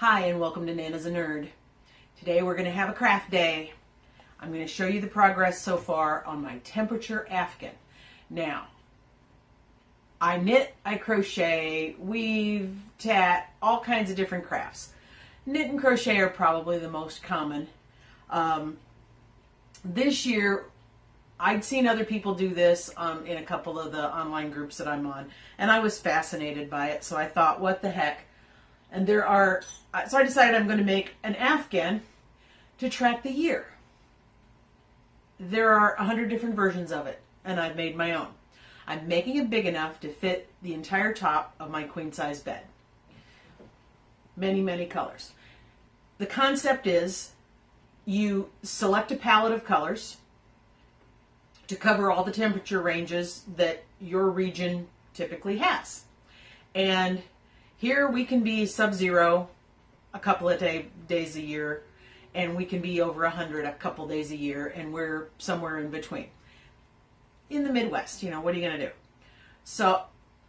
Hi and welcome to Nana's a Nerd. Today we're going to have a craft day. I'm going to show you the progress so far on my temperature Afghan. Now, I knit, I crochet, weave, tat, all kinds of different crafts. Knit and crochet are probably the most common. This year, I'd seen other people do this in a couple of the online groups that I'm on, and I was fascinated by it, so I thought, what the heck? And so I decided I'm going to make an Afghan to track the year. There are 100 different versions of it, and I've made my own. I'm making it big enough to fit the entire top of my queen size bed. Many, many colors. The concept is you select a palette of colors to cover all the temperature ranges that your region typically has. And here we can be sub-zero a couple of days a year, and we can be over 100 a couple days a year, and we're somewhere in between. In the Midwest, what are you going to do? So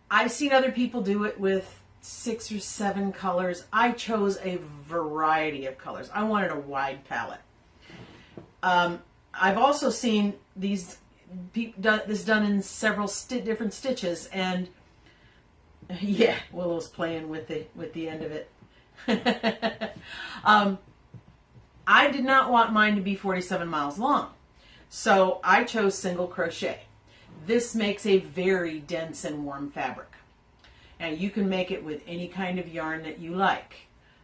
I've seen other people do it with 6 or 7 colors. I chose a variety of colors. I wanted a wide palette. I've also seen this done in several different stitches, and yeah, Willow's playing with the end of it. I did not want mine to be 47 miles long, so I chose single crochet. This makes a very dense and warm fabric. Now you can make it with any kind of yarn that you like.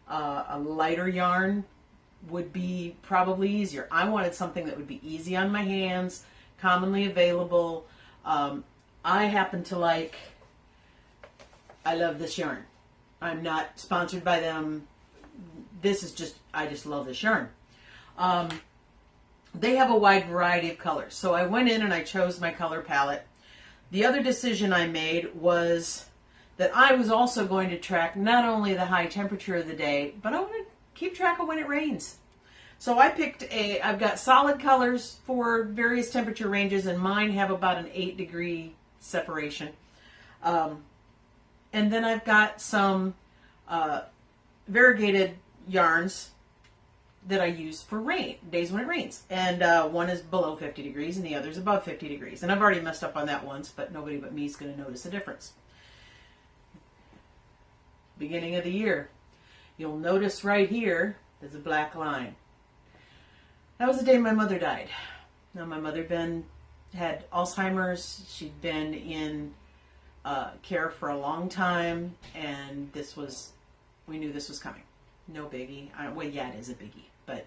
A lighter yarn would be probably easier. I wanted something that would be easy on my hands, commonly available. I happen to I love this yarn. I'm not sponsored by them. I just love this yarn. They have a wide variety of colors. So I went in and I chose my color palette. The other decision I made was that I was also going to track not only the high temperature of the day, but I want to keep track of when it rains. So I've got solid colors for various temperature ranges, and mine have about an 8-degree separation. And then I've got some variegated yarns that I use for days when it rains. And one is below 50 degrees and the other is above 50 degrees. And I've already messed up on that once, but nobody but me is going to notice a difference. Beginning of the year. You'll notice right here, there's a black line. That was the day my mother died. Now my mother had Alzheimer's. She'd been in care for a long time, and we knew this was coming. No biggie. Well, yeah, it is a biggie, but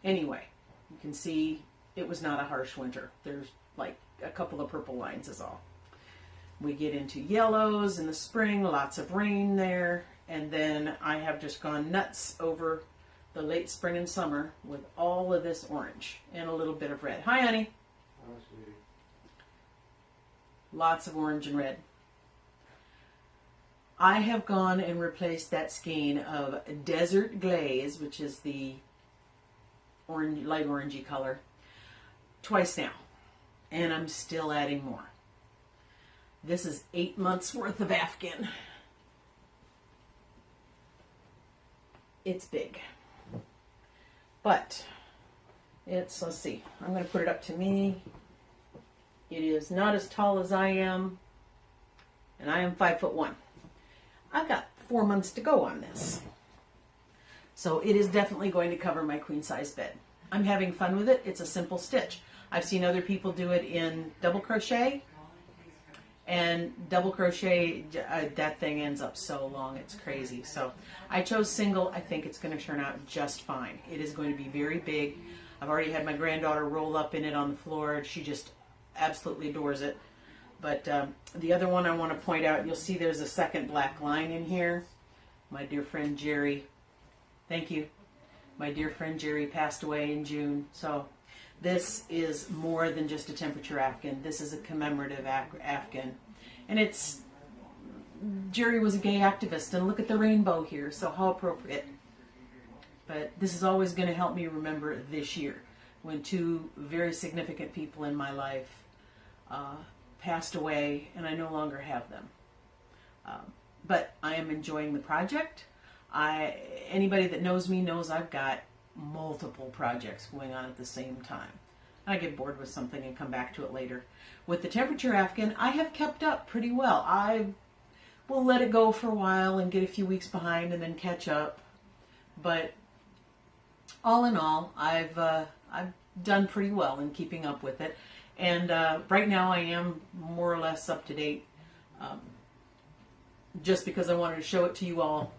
anyway, you can see it was not a harsh winter. There's like a couple of purple lines is all. We get into yellows in the spring, lots of rain there, and then I have just gone nuts over the late spring and summer with all of this orange and a little bit of red. Hi, honey. Oh, sweetie. Lots of orange and red. I have gone and replaced that skein of Desert Glaze, which is the light orangey color, twice now. And I'm still adding more. This is 8 months worth of Afghan. It's big. But let's see, I'm going to put it up to me. It is not as tall as I am, and I am 5'1". I've got 4 months to go on this. So it is definitely going to cover my queen size bed. I'm having fun with it. It's a simple stitch. I've seen other people do it in double crochet, and double crochet, that thing ends up so long, it's crazy. So I chose single. I think it's going to turn out just fine. It is going to be very big. I've already had my granddaughter roll up in it on the floor. She just absolutely adores it. But the other one I want to point out, you'll see there's a second black line in here. My dear friend Jerry, thank you. My dear friend Jerry passed away in June. So this is more than just a temperature Afghan. This is a commemorative Afghan. And Jerry was a gay activist, and look at the rainbow here, so how appropriate. But this is always going to help me remember this year, when 2 very significant people in my life passed away, and I no longer have them. But I am enjoying the project. Anybody that knows me knows I've got multiple projects going on at the same time. I get bored with something and come back to it later. With the temperature Afghan, I have kept up pretty well. I will let it go for a while and get a few weeks behind and then catch up. But all in all, I've done pretty well in keeping up with it. And right now I am more or less up to date. Just because I wanted to show it to you all,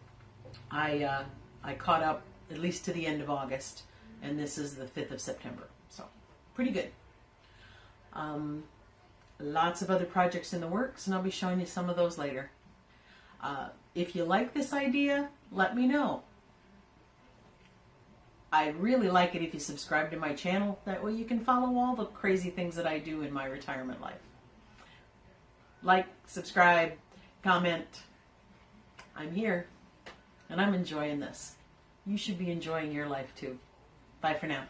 I caught up at least to the end of August, and this is the 5th of September. So, pretty good. Lots of other projects in the works, and I'll be showing you some of those later. If you like this idea, let me know. I'd really like it if you subscribe to my channel. That way you can follow all the crazy things that I do in my retirement life. Like, subscribe, comment. I'm here, and I'm enjoying this. You should be enjoying your life too. Bye for now.